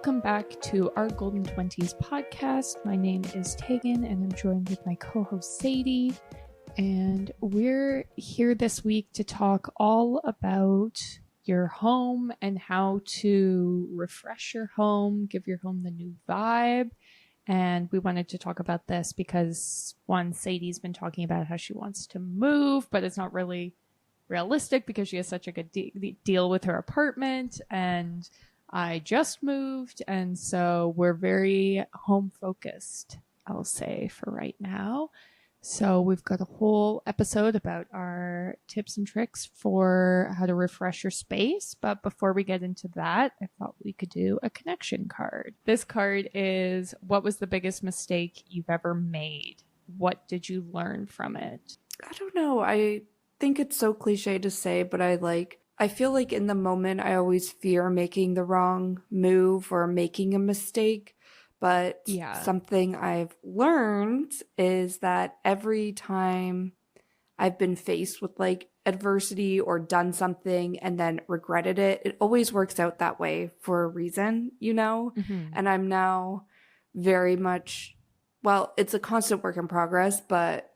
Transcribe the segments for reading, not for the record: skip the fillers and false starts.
Welcome back to our Golden 20s podcast. My name is Tegan and I'm joined with my co-host Sadie. And we're here this week to talk all about your home and how to refresh your home, give your home the new vibe. And we wanted to talk about this because Sadie's been talking about how she wants to move, but it's not really realistic because she has such a good deal with her apartment, and I just moved, and so we're very home focused, I'll say, for right now. So we've got a whole episode about our tips and tricks for how to refresh your space. But before we get into that, I thought we could do a connection card. This card is, what was the biggest mistake you've ever made? What did you learn from it? I don't know. I think it's so cliche to say, but I feel like in the moment I always fear making the wrong move or making a mistake. But something I've learned is that every time I've been faced with like adversity or done something and then regretted it, it always works out that way for a reason, you know? Mm-hmm. And I'm now very much, well, it's a constant work in progress, but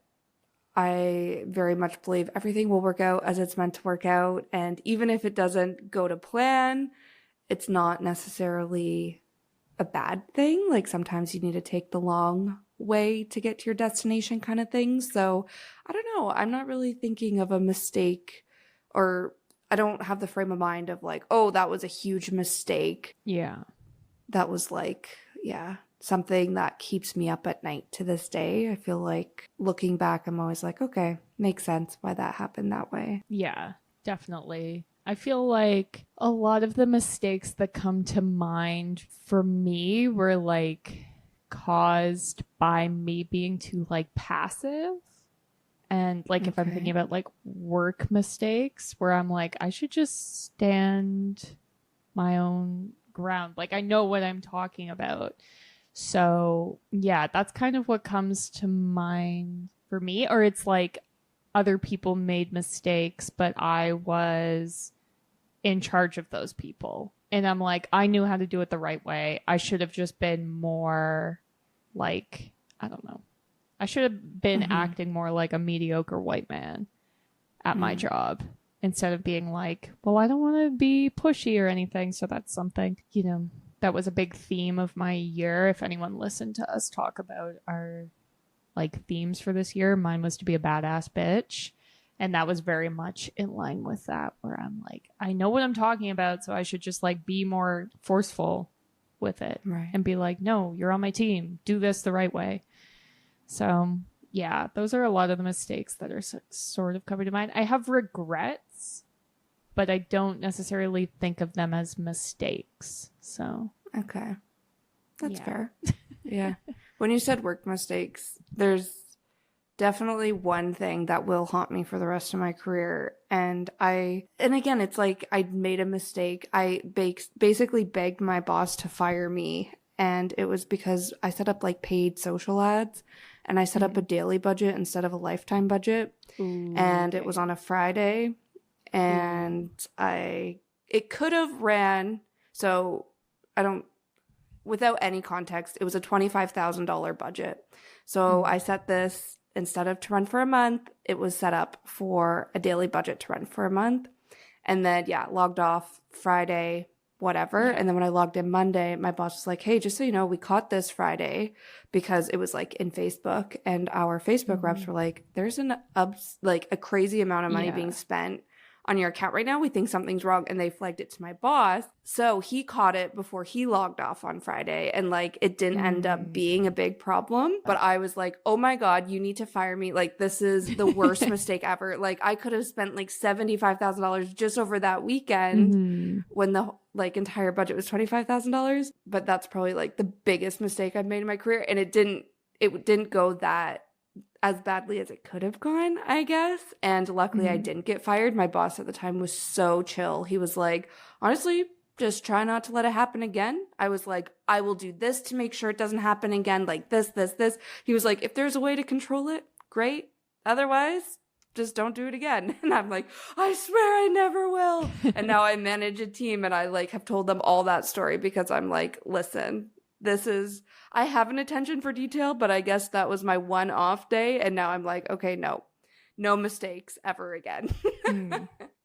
I very much believe everything will work out as it's meant to work out. And even if it doesn't go to plan, it's not necessarily a bad thing. Like sometimes you need to take the long way to get to your destination kind of thing. So I don't know. I'm not really thinking of a mistake, or I don't have the frame of mind of like, oh, that was a huge mistake. Yeah. That was like, something that keeps me up at night to this day. I feel like looking back, I'm always like, okay, makes sense why that happened that way. Yeah, definitely. I feel like a lot of the mistakes that come to mind for me were like caused by me being too like passive. And like if I'm thinking about like work mistakes where I'm like, I should just stand my own ground. Like I know what I'm talking about. So yeah, that's kind of what comes to mind for me. Or it's like other people made mistakes, but I was in charge of those people. And I'm like, I knew how to do it the right way. I should have just been more like, I don't know. I should have been acting more like a mediocre white man at my job instead of being like, well, I don't want to be pushy or anything. So that's something, you know, that was a big theme of my year. If anyone listened to us talk about our like themes for this year, mine was to be a badass bitch. And that was very much in line with that, where I'm like, I know what I'm talking about, so I should just like be more forceful with it and be like, no, you're on my team. Do this the right way. So yeah, those are a lot of the mistakes that are sort of covered in mine. I have regrets, but I don't necessarily think of them as mistakes. So okay, that's fair. Yeah. When you said work mistakes, there's definitely one thing that will haunt me for the rest of my career. And again, it's like I made a mistake. I basically begged my boss to fire me. And it was because I set up like paid social ads, and I set up a daily budget instead of a lifetime budget. It was on a Friday, and it could have ran. So without any context, it was a $25,000 budget. So I set this, instead of to run for a month, it was set up for a daily budget to run for a month. And then, logged off Friday, whatever. Yeah. And then when I logged in Monday, my boss was like, hey, just so you know, we caught this Friday, because it was like in Facebook, and our Facebook reps were like, there's a crazy amount of money being spent on your account right now. We think something's wrong. And they flagged it to my boss. So he caught it before he logged off on Friday. And like, it didn't end up being a big problem. But I was like, oh my God, you need to fire me. Like, this is the worst mistake ever. Like, I could have spent like $75,000 just over that weekend when the like entire budget was $25,000. But that's probably like the biggest mistake I've made in my career. And it didn't go that as badly as it could have gone, I guess. And luckily I didn't get fired. My boss at the time was so chill. He was like, honestly, just try not to let it happen again. I was like, I will do this to make sure it doesn't happen again. Like this. He was like, if there's a way to control it, great. Otherwise, just don't do it again. And I'm like, I swear I never will. And now I manage a team and I like have told them all that story because I'm like, listen, I have an attention for detail, but I guess that was my one off day. And now I'm like, okay, no mistakes ever again.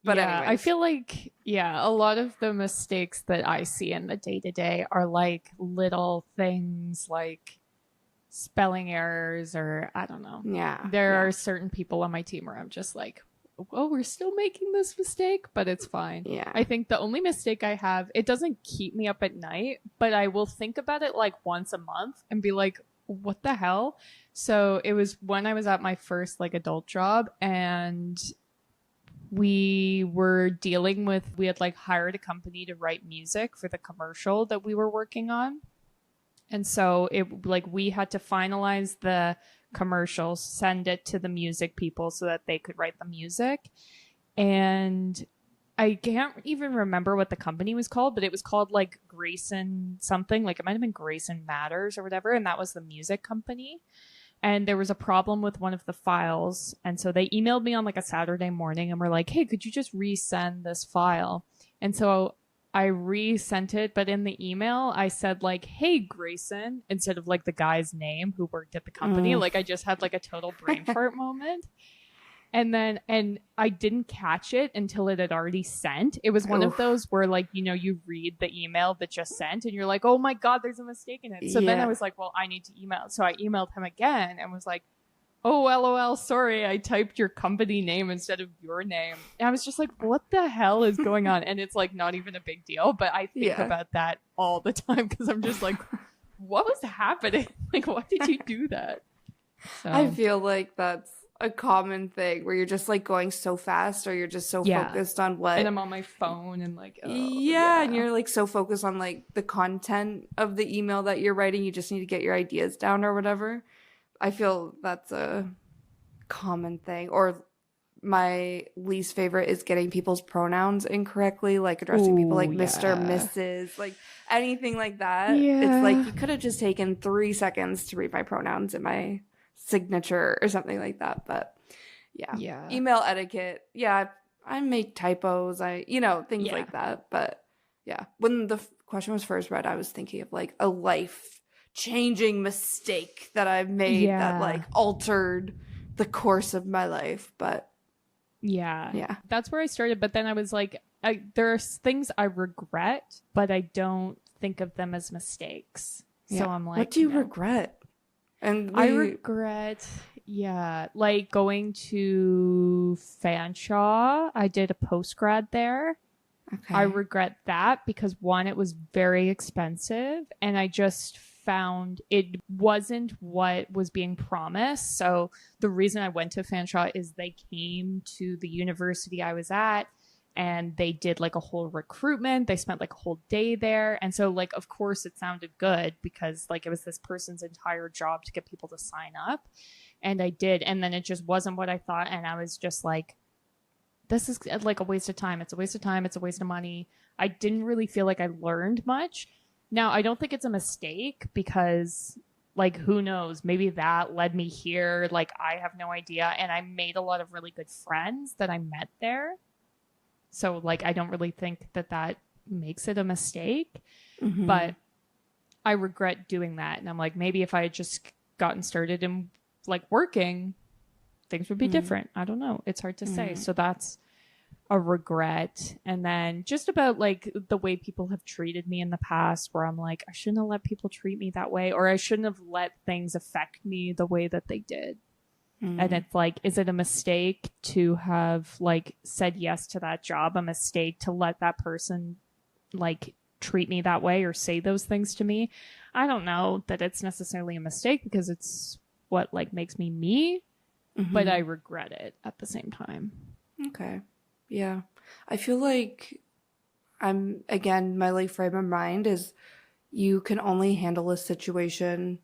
But yeah, anyways. I feel like, a lot of the mistakes that I see in the day to day are like little things like spelling errors, or I don't know. Yeah. There are certain people on my team where I'm just like, oh, we're still making this mistake, but it's fine. Yeah. I think the only mistake I have, it doesn't keep me up at night, but I will think about it like once a month and be like, what the hell? So it was when I was at my first like adult job, and we had like hired a company to write music for the commercial that we were working on. And so it like we had to finalize the commercials, send it to the music people so that they could write the music. And I can't even remember what the company was called, but it was called like Grayson something. Like it might have been Grayson Matters or whatever. And that was the music company. And there was a problem with one of the files. And so they emailed me on like a Saturday morning and were like, hey, could you just resend this file? And so I resent it, but in the email I said like, hey, Grayson, instead of like the guy's name who worked at the company. Like I just had like a total brain fart moment. And I didn't catch it until it had already sent. It was one of those where like, you read the email that just sent and you're like, oh my God, there's a mistake in it. So then I was like, well, I need to email. So I emailed him again and was like, oh, LOL, sorry, I typed your company name instead of your name. And I was just like, what the hell is going on? And it's like not even a big deal, but I think about that all the time because I'm just like, what was happening? Like, why did you do that? So. I feel like that's a common thing where you're just like going so fast or you're just so focused on what. And I'm on my phone and like, and you're like so focused on like the content of the email that you're writing. You just need to get your ideas down or whatever. I feel that's a common thing. Or my least favorite is getting people's pronouns incorrectly, like addressing people like Mr., Mrs., like anything like that. It's like you could have just taken 3 seconds to read my pronouns in my signature or something like that. But email etiquette. I make typos. Things like that. But when the question was first read, I was thinking of like a life-changing mistake that I've made that like altered the course of my life. But that's where I started. But then I was like, there are things I regret, but I don't think of them as mistakes. So I'm like, what do you regret? And I regret, like going to Fanshawe. I did a postgrad there. Okay. I regret that because one, it was very expensive and I just found it wasn't what was being promised. So the reason I went to Fanshawe is they came to the university I was at and they did like a whole recruitment. They spent like a whole day there. And so like, of course it sounded good because like it was this person's entire job to get people to sign up. And I did. And then it just wasn't what I thought. And I was just like, this is like a waste of time. It's a waste of time. It's a waste of money. I didn't really feel like I learned much. Now, I don't think it's a mistake because like, who knows? Maybe that led me here. Like, I have no idea. And I made a lot of really good friends that I met there. So, like, I don't really think that makes it a mistake. Mm-hmm. But I regret doing that. And I'm like, maybe if I had just gotten started in, like, working, things would be different. I don't know. It's hard to say. So that's a regret. And then just about, like, the way people have treated me in the past where I'm like, I shouldn't have let people treat me that way. Or I shouldn't have let things affect me the way that they did. And it's like, is it a mistake to have like said yes to that job? A mistake to let that person like treat me that way or say those things to me? I don't know that it's necessarily a mistake because it's what like makes me me, but I regret it at the same time. Okay. Yeah. I feel like my like frame of mind is you can only handle a situation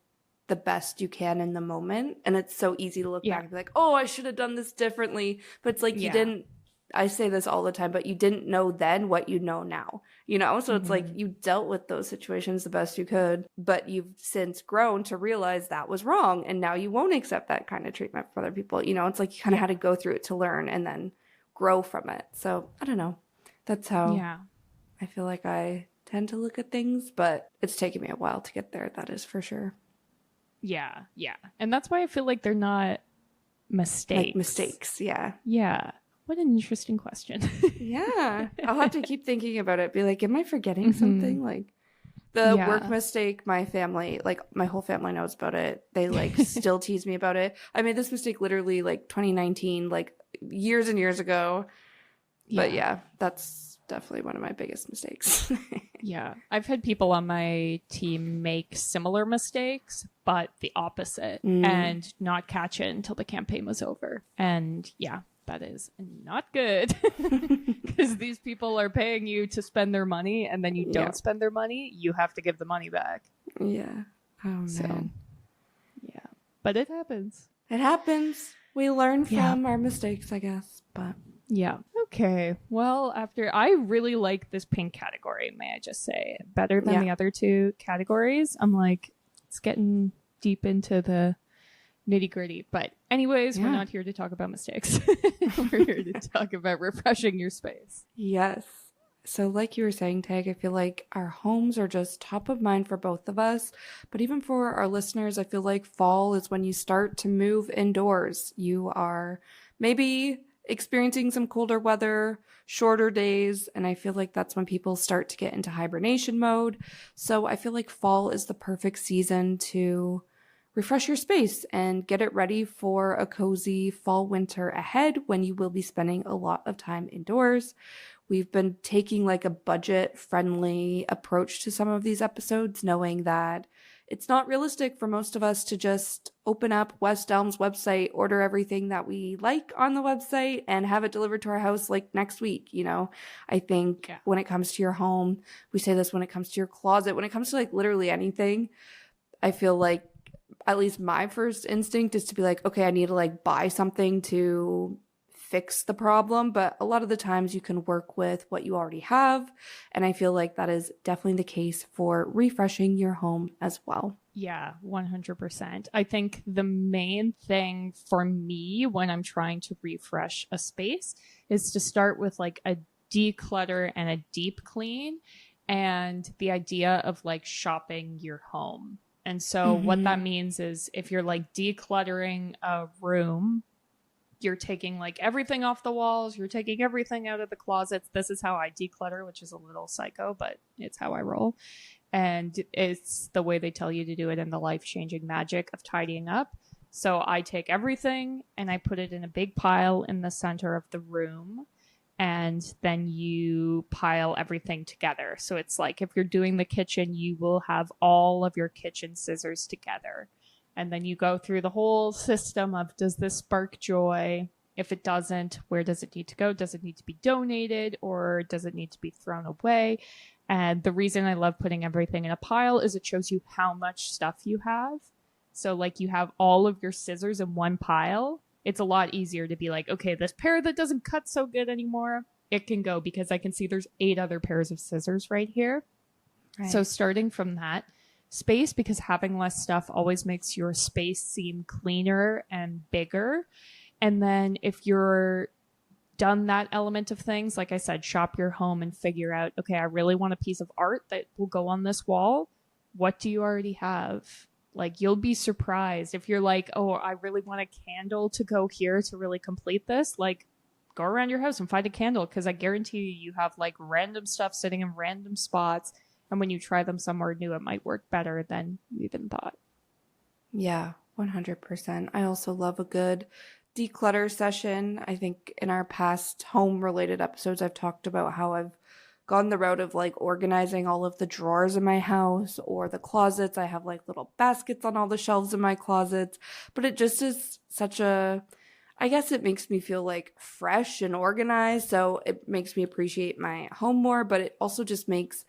the best you can in the moment. And it's so easy to look back and be like, oh, I should have done this differently. But it's like you didn't I say this all the time, but you didn't know then what you know now, you know? So it's like Mm-hmm. you dealt with those situations the best you could, but you've since grown to realize that was wrong. And now you won't accept that kind of treatment for other people. You know, it's like you kind of Yeah. had to go through it to learn and then grow from it. So I don't know. That's how Yeah. I feel like I tend to look at things, but it's taken me a while to get there. That is for sure. Yeah. Yeah. And that's why I feel like they're not Like mistakes. mistakes. Yeah. Yeah. What an interesting question. Yeah. I'll have to keep thinking about it. Be like, am I forgetting Mm-hmm. something? Like, the work Yeah. mistake, my family, like my whole family knows about it. They like still tease me about it. I made this mistake literally like 2019, like years and years ago. But Yeah. yeah, that's definitely one of my biggest mistakes. Yeah. I've had people on my team make similar mistakes, but the opposite, Mm, and not catch it until the campaign was over. And yeah, that is not good because these people are paying you to spend their money, and then you yeah. don't spend their money, you have to give the money back. Yeah. Oh So, man. yeah. But it happens. It happens. We learn Yeah. from our mistakes, I guess. But Yeah. Okay. Well, after I really like this pink category, may I just say, better than yeah. the other two categories. I'm like, it's getting deep into the nitty gritty. But, anyways, we're Yeah. not here to talk about mistakes. We're here to talk about refreshing your space. Yes. So, like you were saying, Tag, I feel like our homes are just top of mind for both of us. But even for our listeners, I feel like fall is when you start to move indoors. You are maybe experiencing some colder weather, shorter days, and I feel like that's when people start to get into hibernation mode. So, I feel like fall is the perfect season to refresh your space and get it ready for a cozy fall winter ahead when you will be spending a lot of time indoors. We've been taking like a budget friendly approach to some of these episodes, knowing that it's not realistic for most of us to just open up West Elm's website, order everything that we like on the website, and have it delivered to our house like next week. You know, I think Yeah. when it comes to your home, we say this when it comes to your closet, when it comes to like literally anything, I feel like at least my first instinct is to be like, okay, I need to like buy something to fix the problem. But a lot of the times you can work with what you already have. And I feel like that is definitely the case for refreshing your home as well. Yeah, 100%. I think the main thing for me when I'm trying to refresh a space is to start with like a declutter and a deep clean, and the idea of like shopping your home. And so what that means is if you're like decluttering a room, you're taking like everything off the walls, you're taking everything out of the closets. This is how I declutter, which is a little psycho, but it's how I roll. And it's the way they tell you to do it in the life-changing magic of tidying up. So I take everything and I put it in a big pile in the center of the room, and then you pile everything together. So it's like if you're doing the kitchen, you will have all of your kitchen scissors together. And then you go through the whole system of, does this spark joy? If it doesn't, where does it need to go? Does it need to be donated, or does it need to be thrown away? And the reason I love putting everything in a pile is it shows you how much stuff you have. So like you have all of your scissors in one pile. It's a lot easier to be like, okay, this pair that doesn't cut so good anymore, it can go because I can see there's 8 other pairs of scissors right here. Right. So starting from that space, because having less stuff always makes your space seem cleaner and bigger. And then if you're done that element of things, like I said, shop your home and figure out, okay, I really want a piece of art that will go on this wall. What do you already have? Like, you'll be surprised if you're like, oh, I really want a candle to go here to really complete this. Like, go around your house and find a candle, because I guarantee you have like random stuff sitting in random spots. And when you try them somewhere new, it might work better than you even thought. Yeah, 100%. I also love a good declutter session. I think in our past home related episodes, I've talked about how I've gone the route of like organizing all of the drawers in my house or the closets. I have like little baskets on all the shelves in my closets, but it just is such a, I guess it makes me feel like fresh and organized. So it makes me appreciate my home more, but it also just makes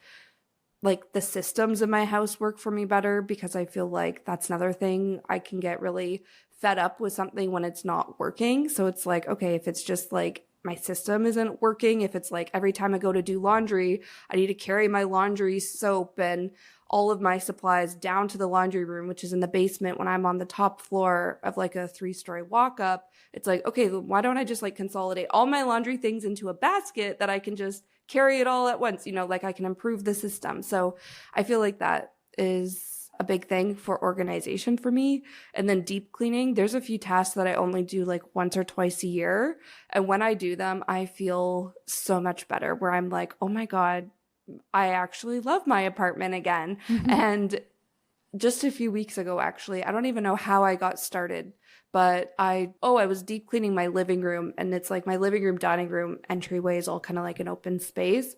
like the systems in my house work for me better, because I feel like that's another thing. I can get really fed up with something when it's not working. So it's like, okay, if it's just like my system isn't working. If it's like every time I go to do laundry, I need to carry my laundry soap and all of my supplies down to the laundry room, which is in the basement when I'm on the top floor of like a 3-story walk up. It's like, okay, why don't I just like consolidate all my laundry things into a basket that I can just carry it all at once, like I can improve the system. So I feel like that is a big thing for organization for me. And then deep cleaning, there's a few tasks that I only do like once or twice a year. And when I do them, I feel so much better, where I'm like, oh my God, I actually love my apartment again. And just a few weeks ago, actually, I don't even know how I got started, but I was deep cleaning my living room, and it's like my living room, dining room entryway is all kind of like an open space.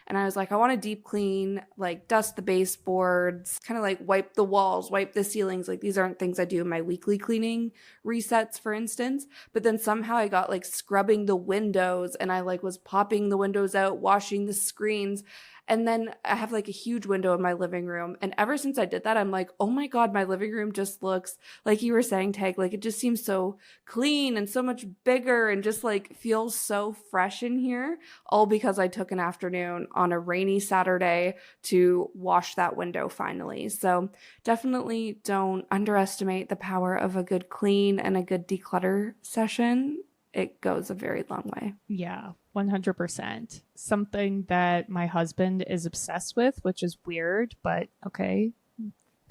And I was like, I want to deep clean, like dust the baseboards, kind of like wipe the walls, wipe the ceilings. Like these aren't things I do in my weekly cleaning resets, for instance. But then somehow I got like scrubbing the windows, and I like was popping the windows out, washing the screens. And then I have like a huge window in my living room. And ever since I did that, I'm like, oh my God, my living room just looks, like you were saying, Tag, like it just seems so clean and so much bigger and just like feels so fresh in here. All because I took an afternoon on a rainy Saturday to wash that window finally. So definitely don't underestimate the power of a good clean and a good declutter session. It goes a very long way. Yeah, 100%. Something that my husband is obsessed with, which is weird, but okay,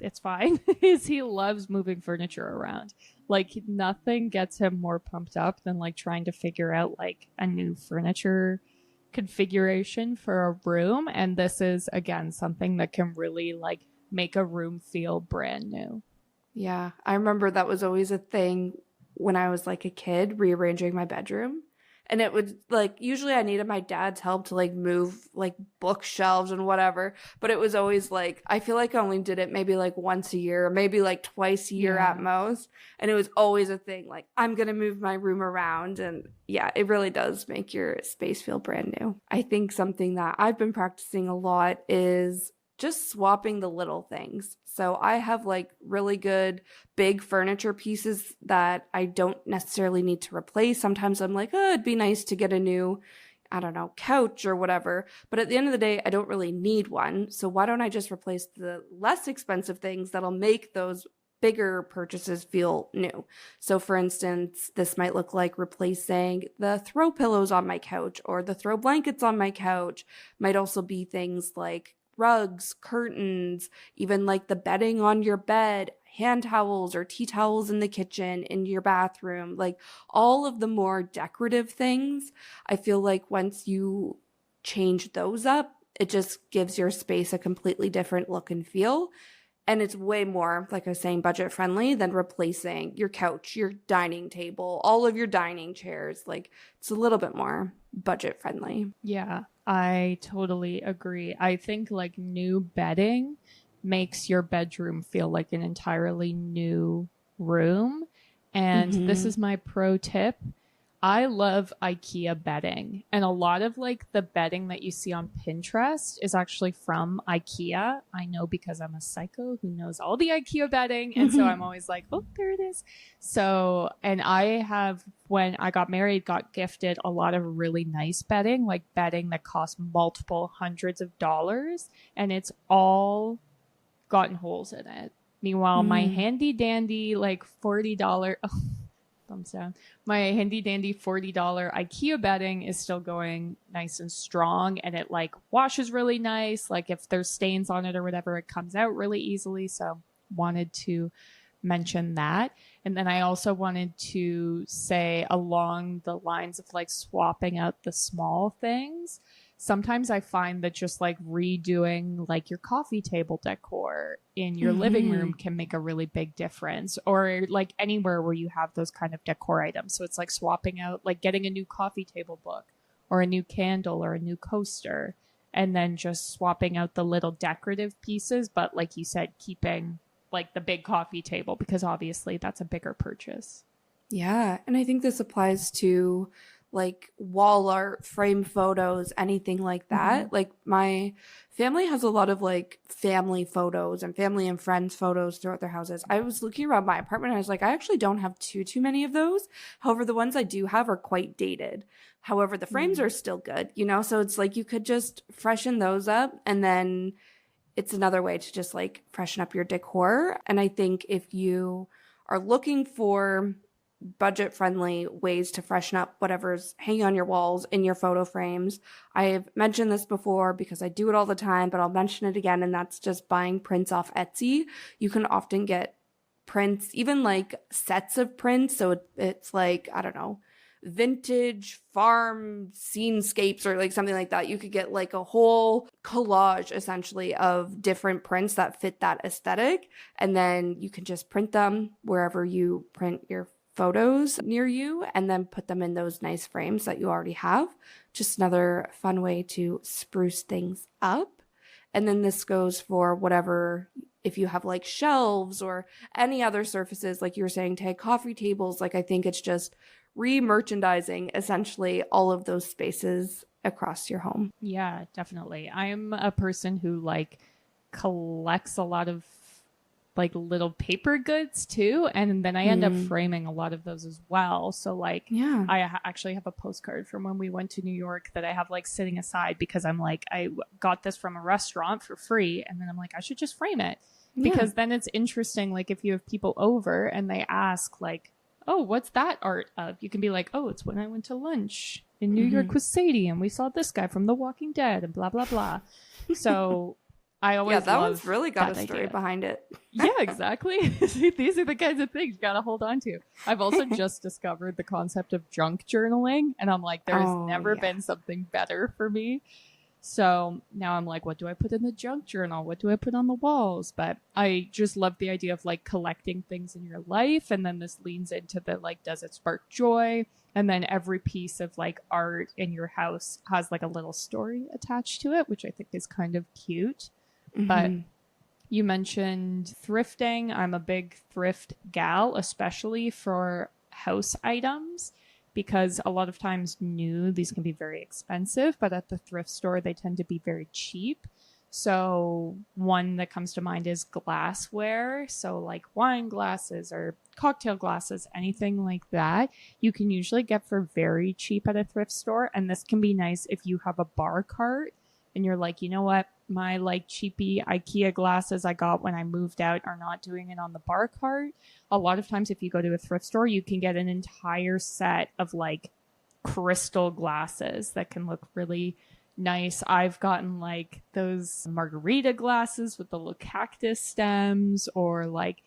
it's fine, is he loves moving furniture around. Like nothing gets him more pumped up than like trying to figure out like a new furniture configuration for a room. And this is, again, something that can really like make a room feel brand new. Yeah, I remember that was always a thing when I was like a kid, rearranging my bedroom. And it would like, usually I needed my dad's help to like move like bookshelves and whatever. But it was always like, I feel like I only did it maybe like once a year, maybe like twice a year at most. And it was always a thing like, I'm going to move my room around. And yeah, it really does make your space feel brand new. I think something that I've been practicing a lot is just swapping the little things. So I have like really good big furniture pieces that I don't necessarily need to replace. Sometimes I'm like, oh, it'd be nice to get a new, I don't know, couch or whatever. But at the end of the day, I don't really need one. So why don't I just replace the less expensive things that'll make those bigger purchases feel new? So for instance, this might look like replacing the throw pillows on my couch or the throw blankets on my couch. Might also be things like rugs, curtains, even like the bedding on your bed, hand towels or tea towels in the kitchen, in your bathroom, like all of the more decorative things. I feel like once you change those up, it just gives your space a completely different look and feel. And it's way more, like I was saying, budget friendly than replacing your couch, your dining table, all of your dining chairs. Like it's a little bit more budget friendly. Yeah, I totally agree. I think like new bedding makes your bedroom feel like an entirely new room. And this is my pro tip. I love IKEA bedding, and a lot of like the bedding that you see on Pinterest is actually from IKEA. I know because I'm a psycho who knows all the IKEA bedding, and so I'm always like, oh, there it is. So, and I have, when I got married, got gifted a lot of really nice bedding, like bedding that cost multiple hundreds of dollars, and it's all gotten holes in it. Meanwhile, my handy dandy like $40 thumbs down. My handy dandy $40 IKEA bedding is still going nice and strong, and it like washes really nice. Like if there's stains on it or whatever, it comes out really easily. So wanted to mention that. And then I also wanted to say along the lines of like swapping out the small things. Sometimes I find that just like redoing like your coffee table decor in your living room can make a really big difference, or like anywhere where you have those kind of decor items. So it's like swapping out, like getting a new coffee table book or a new candle or a new coaster, and then just swapping out the little decorative pieces. But like you said, keeping like the big coffee table, because obviously that's a bigger purchase. Yeah. And I think this applies to like wall art, frame photos, anything like that. Like my family has a lot of like family photos and family and friends photos throughout their houses. I was looking around my apartment and I was like, I actually don't have too many of those. However, the ones I do have are quite dated. However, the frames are still good, you know? So it's like you could just freshen those up, and then it's another way to just like freshen up your decor. And I think if you are looking for budget friendly ways to freshen up whatever's hanging on your walls in your photo frames, I have mentioned this before because I do it all the time, but I'll mention it again. And that's just buying prints off Etsy. You can often get prints, even like sets of prints. So it's like, I don't know, vintage farm scenescapes or like something like that. You could get like a whole collage essentially of different prints that fit that aesthetic, and then you can just print them wherever you print your photos near you and then put them in those nice frames that you already have. Just another fun way to spruce things up. And then this goes for whatever, if you have like shelves or any other surfaces, like you were saying, Tag, coffee tables. Like I think it's just re-merchandising essentially all of those spaces across your home. Yeah, definitely. I'm a person who like collects a lot of like little paper goods too, and then I end up framing a lot of those as well. So like, yeah, I actually have a postcard from when we went to New York that I have like sitting aside because I'm like, I got this from a restaurant for free, and then I'm like, I should just frame it because then it's interesting. Like if you have people over and they ask like, oh, what's that art of? You can be like, oh, it's when I went to lunch in New York with Sadie and we saw this guy from The Walking Dead and blah blah blah. So I always that one's really got a story idea behind it. Yeah, exactly. These are the kinds of things you gotta hold on to. I've also just discovered the concept of junk journaling, and I'm like, there's never been something better for me. So now I'm like, what do I put in the junk journal? What do I put on the walls? But I just love the idea of like collecting things in your life, and then this leans into the like, does it spark joy? And then every piece of like art in your house has like a little story attached to it, which I think is kind of cute. But you mentioned thrifting. I'm a big thrift gal, especially for house items, because a lot of times new, these can be very expensive, but at the thrift store, they tend to be very cheap. So one that comes to mind is glassware. So like wine glasses or cocktail glasses, anything like that, you can usually get for very cheap at a thrift store. And this can be nice if you have a bar cart and you're like, you know what? My like cheapy IKEA glasses I got when I moved out are not doing it on the bar cart. A lot of times if you go to a thrift store, you can get an entire set of like crystal glasses that can look really nice. I've gotten like those margarita glasses with the little cactus stems, or like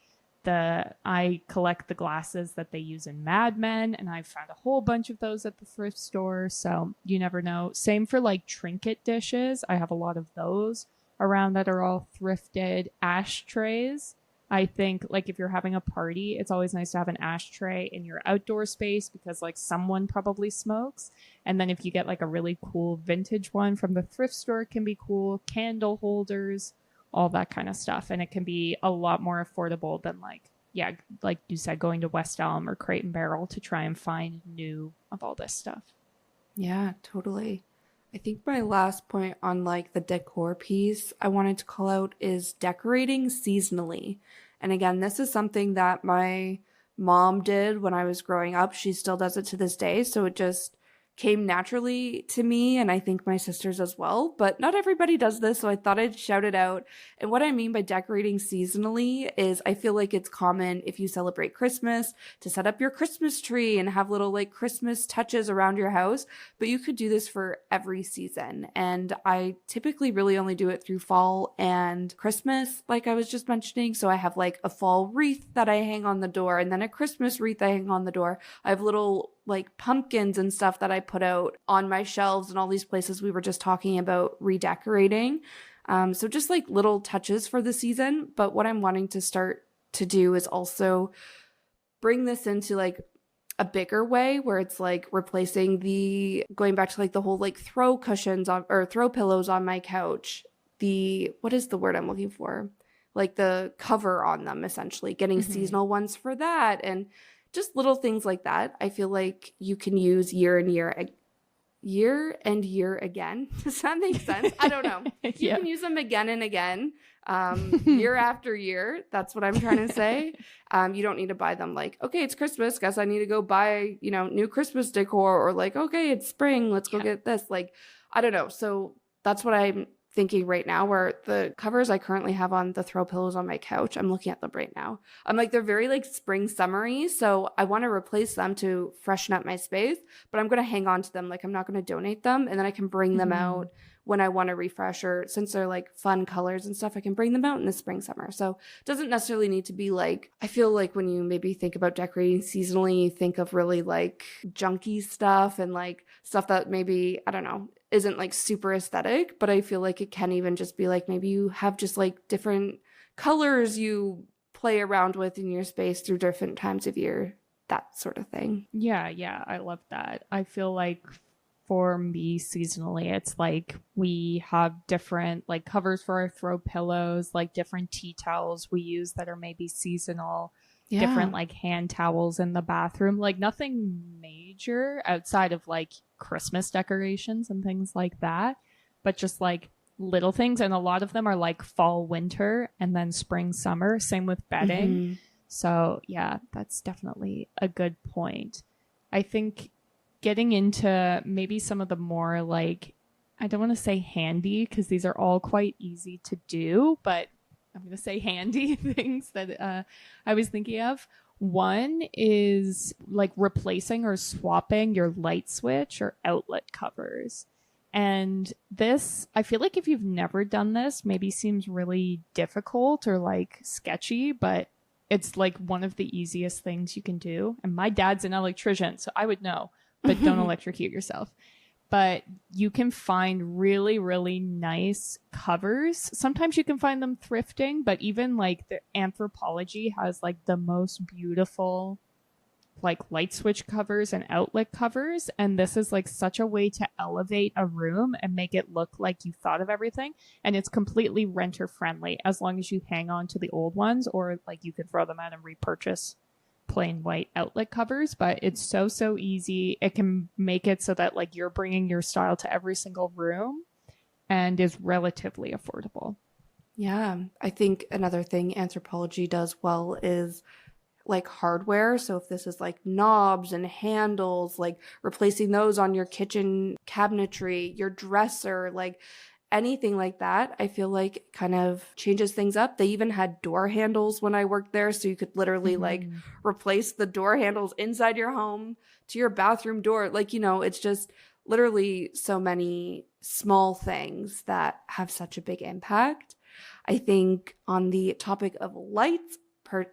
I collect the glasses that they use in Mad Men, and I've found a whole bunch of those at the thrift store. So you never know. Same for like trinket dishes. I have a lot of those around that are all thrifted. Ashtrays. I think like if you're having a party, it's always nice to have an ashtray in your outdoor space because like someone probably smokes. And then if you get like a really cool vintage one from the thrift store, it can be cool. Candle holders, all that kind of stuff. And it can be a lot more affordable than like you said, going to West Elm or Crate and Barrel to try and find new of all this stuff. Yeah, totally. I think my last point on like the decor piece I wanted to call out is decorating seasonally. And again, this is something that my mom did when I was growing up. She still does it to this day. So it just came naturally to me, and I think my sisters as well, but not everybody does this, so I thought I'd shout it out. And what I mean by decorating seasonally is I feel like it's common if you celebrate Christmas to set up your Christmas tree and have little like Christmas touches around your house, but you could do this for every season. And I typically really only do it through fall and Christmas, like I was just mentioning. So I have like a fall wreath that I hang on the door, and then a Christmas wreath I hang on the door. I have little like pumpkins and stuff that I put out on my shelves and all these places we were just talking about redecorating. So just like little touches for the season. But what I'm wanting to start to do is also bring this into like a bigger way where it's like replacing going back to like the whole like throw cushions on or throw pillows on my couch. What is the word I'm looking for? Like the cover on them, essentially getting seasonal ones for that, and just little things like that. I feel like you can use year and year again. Does that make sense? I don't know. You can use them again and again, year after year. That's what I'm trying to say. You don't need to buy them like, okay, it's Christmas, guess I need to go buy, new Christmas decor, or like, okay, it's spring, let's go get this. Like, I don't know. So that's what I'm thinking right now, where the covers I currently have on the throw pillows on my couch, I'm looking at them right now. I'm like, they're very like spring summery. So I want to replace them to freshen up my space, but I'm going to hang on to them. Like, I'm not going to donate them, and then I can bring them out when I want to refresh, or since they're like fun colors and stuff, I can bring them out in the spring, summer. So it doesn't necessarily need to be like, I feel like when you maybe think about decorating seasonally, you think of really like junky stuff and like stuff that maybe, I don't know, isn't like super aesthetic, but I feel like it can even just be like, maybe you have just like different colors you play around with in your space through different times of year, that sort of thing. Yeah, I love that. I feel like for me seasonally, it's like we have different like covers for our throw pillows, like different tea towels we use that are maybe seasonal, different like hand towels in the bathroom, like nothing major outside of like Christmas decorations and things like that, but just like little things. And a lot of them are like fall, winter, and then spring, summer. Same with bedding. So yeah, that's definitely a good point. I think getting into maybe some of the more like, I don't want to say handy because these are all quite easy to do, but I'm going to say handy things that I was thinking of. One is like replacing or swapping your light switch or outlet covers. And this, I feel like if you've never done this, maybe seems really difficult or like sketchy, but it's like one of the easiest things you can do. And my dad's an electrician, so I would know, but don't electrocute yourself. But you can find really, really nice covers. Sometimes you can find them thrifting, but even like the Anthropologie has like the most beautiful like light switch covers and outlet covers. And this is like such a way to elevate a room and make it look like you thought of everything. And it's completely renter friendly as long as you hang on to the old ones, or like you could throw them out and repurchase plain white outlet covers. But it's so easy. It can make it so that like you're bringing your style to every single room and is relatively affordable. Yeah, I think another thing Anthropologie does well is like hardware. So if this is like knobs and handles, like replacing those on your kitchen cabinetry, your dresser, like anything like that, I feel like kind of changes things up. They even had door handles when I worked there. So you could literally like replace the door handles inside your home to your bathroom door. Like, it's just literally so many small things that have such a big impact. I think on the topic of lights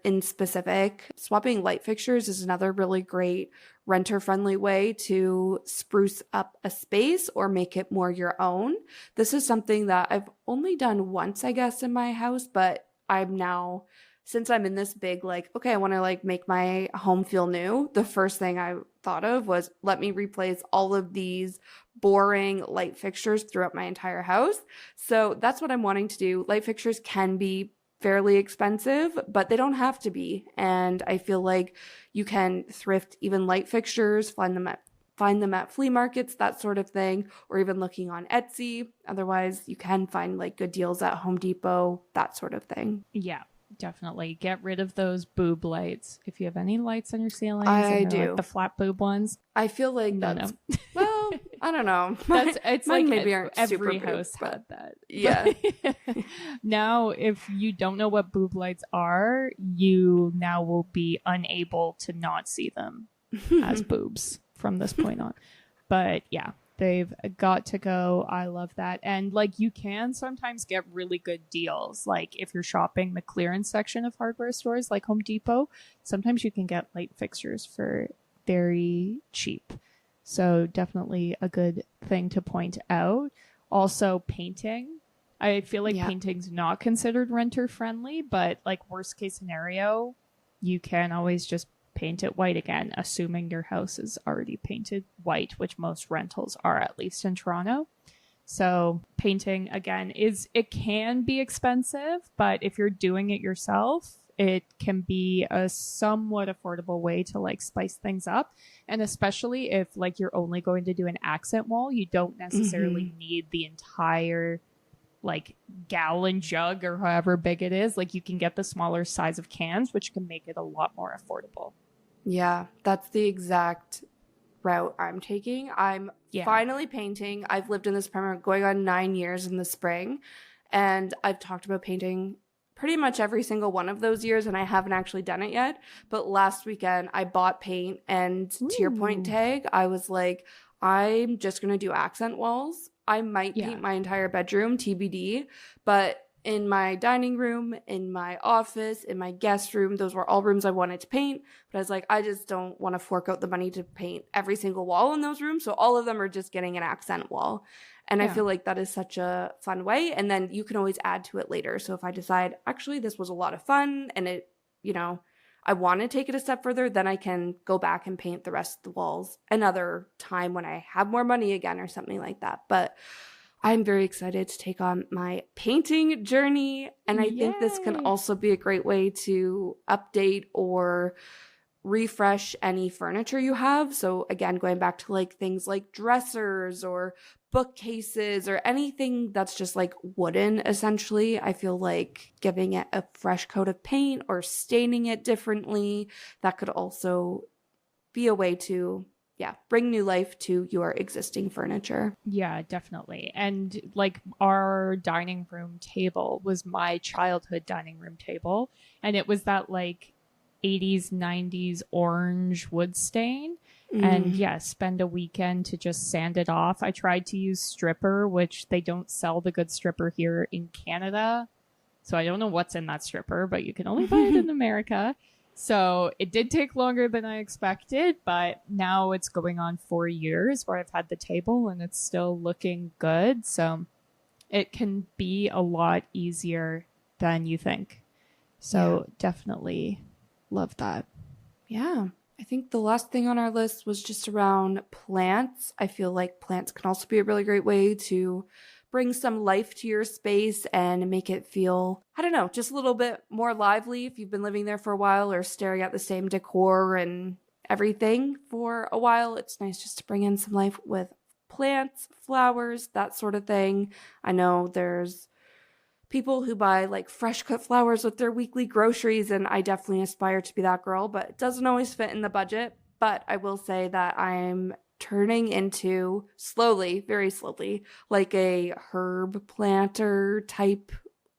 in specific, swapping light fixtures is another really great renter-friendly way to spruce up a space or make it more your own. This is something that I've only done once, I guess, in my house, but I'm now, since I'm in this big, like, okay, I want to like make my home feel new, the first thing I thought of was, let me replace all of these boring light fixtures throughout my entire house. So that's what I'm wanting to do. Light fixtures can be fairly expensive, but they don't have to be. And I feel like you can thrift even light fixtures, find them at flea markets, that sort of thing, or even looking on Etsy. Otherwise, you can find like good deals at Home Depot, that sort of thing. Yeah, definitely. Get rid of those boob lights. If you have any lights on your ceilings, I do. Like the flat boob ones. I feel like that's, well, I don't know. It's like maybe aren't every super house boob, had that. Yeah. Now, if you don't know what boob lights are, you now will be unable to not see them as boobs from this point on. But yeah, they've got to go. I love that. And like you can sometimes get really good deals. Like if you're shopping the clearance section of hardware stores like Home Depot, sometimes you can get light fixtures for very cheap. So definitely a good thing to point out. Also painting. I feel like painting's not considered renter friendly, but like worst case scenario, you can always just paint it white again, assuming your house is already painted white, which most rentals are, at least in Toronto. So painting again it can be expensive, but if you're doing it yourself, it can be a somewhat affordable way to like spice things up. And especially if like you're only going to do an accent wall, you don't necessarily need the entire like gallon jug or however big it is. Like you can get the smaller size of cans, which can make it a lot more affordable. Yeah, that's the exact route I'm taking. I'm finally painting. I've lived in this apartment going on 9 years in the spring, and I've talked about painting pretty much every single one of those years, and I haven't actually done it yet. But last weekend I bought paint, and to your point, Tag, I was like, I'm just going to do accent walls. I might paint my entire bedroom, TBD, but in my dining room, in my office, in my guest room, those were all rooms I wanted to paint. But I was like, I just don't want to fork out the money to paint every single wall in those rooms. So all of them are just getting an accent wall. And I feel like that is such a fun way. And then you can always add to it later. So if I decide, actually, this was a lot of fun and it, you know, I want to take it a step further, then I can go back and paint the rest of the walls another time when I have more money again or something like that. But I'm very excited to take on my painting journey. And I think this can also be a great way to update or refresh any furniture you have. So again, going back to like things like dressers or bookcases or anything that's just like wooden, essentially, I feel like giving it a fresh coat of paint or staining it differently, that could also be a way to bring new life to your existing furniture. Yeah, definitely. And like our dining room table was my childhood dining room table. And it was that like 80s, 90s orange wood stain. And spend a weekend to just sand it off. I tried to use stripper, which they don't sell the good stripper here in Canada. So I don't know what's in that stripper, but you can only buy it in America. So it did take longer than I expected, but now it's going on 4 years where I've had the table and it's still looking good. So it can be a lot easier than you think. So definitely love that. Yeah. I think the last thing on our list was just around plants. I feel like plants can also be a really great way to bring some life to your space and make it feel, I don't know, just a little bit more lively if you've been living there for a while or staring at the same decor and everything for a while. It's nice just to bring in some life with plants, flowers, that sort of thing. I know there's people who buy like fresh cut flowers with their weekly groceries, and I definitely aspire to be that girl, but it doesn't always fit in the budget. But I will say that I'm turning into slowly, very slowly, like a herb planter type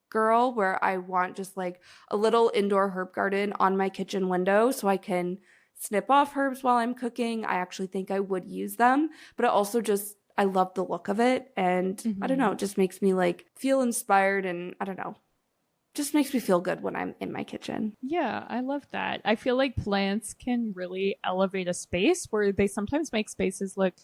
girl where I want just like a little indoor herb garden on my kitchen window so I can snip off herbs while I'm cooking. I actually think I would use them, but it also just, I love the look of it. And I don't know, it just makes me like feel inspired and I don't know, just makes me feel good when I'm in my kitchen. Yeah, I love that. I feel like plants can really elevate a space where they sometimes make spaces look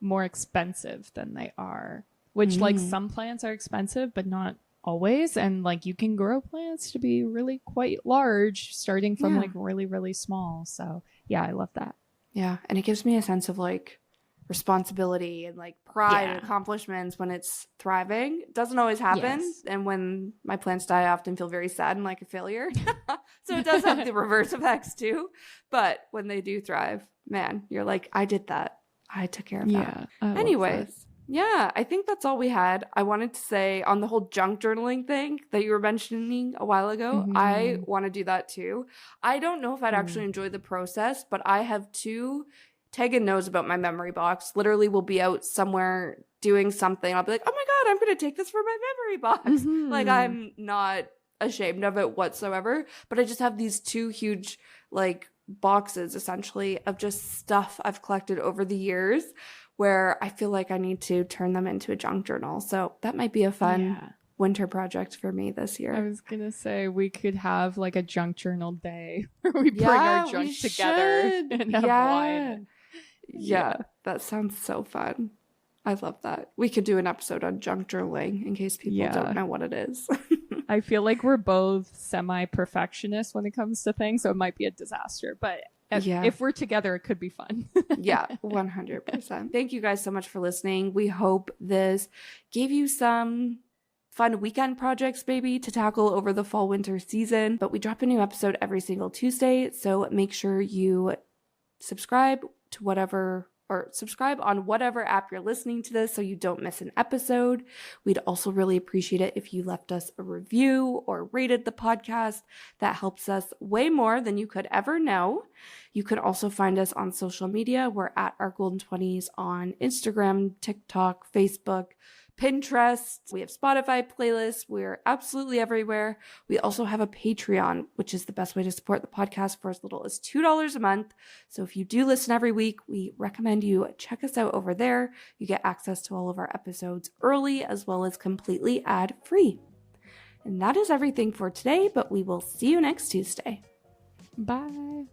more expensive than they are, which like some plants are expensive, but not always. And like you can grow plants to be really quite large starting from like really, really small. So yeah, I love that. Yeah. And it gives me a sense of like responsibility and like pride and accomplishments when it's thriving. It doesn't always happen. And when my plants die, I often feel very sad and like a failure. So it does have the reverse effects too. But when they do thrive, man, you're like, I did that. I took care of that. Anyways, yeah, I think that's all we had. I wanted to say on the whole junk journaling thing that you were mentioning a while ago, I want to do that too. I don't know if I'd actually enjoy the process, but I have two. Tegan knows about my memory box. Literally will be out somewhere doing something. I'll be like, oh my God, I'm going to take this for my memory box. Like I'm not ashamed of it whatsoever. But I just have these two huge like boxes essentially of just stuff I've collected over the years where I feel like I need to turn them into a junk journal. So that might be a fun winter project for me this year. I was gonna say we could have like a junk journal day where we bring our junk together and have wine. Yeah, that sounds so fun. I love that. We could do an episode on junk journaling in case people don't know what it is. I feel like we're both semi-perfectionists when it comes to things, so it might be a disaster. But if we're together, it could be fun. Yeah, 100%. Thank you guys so much for listening. We hope this gave you some fun weekend projects maybe to tackle over the fall winter season. But we drop a new episode every single Tuesday, so make sure you subscribe on whatever app you're listening to this so you don't miss an episode. We'd also really appreciate it if you left us a review or rated the podcast. That helps us way more than you could ever know. You can also find us on social media. We're at Our Golden 20s on Instagram, TikTok, Facebook, Pinterest. We have Spotify playlists. We're absolutely everywhere. We also have a Patreon, which is the best way to support the podcast for as little as $2 a month. So if you do listen every week, we recommend you check us out over there. You get access to all of our episodes early as well as completely ad-free. And that is everything for today, but we will see you next Tuesday. Bye.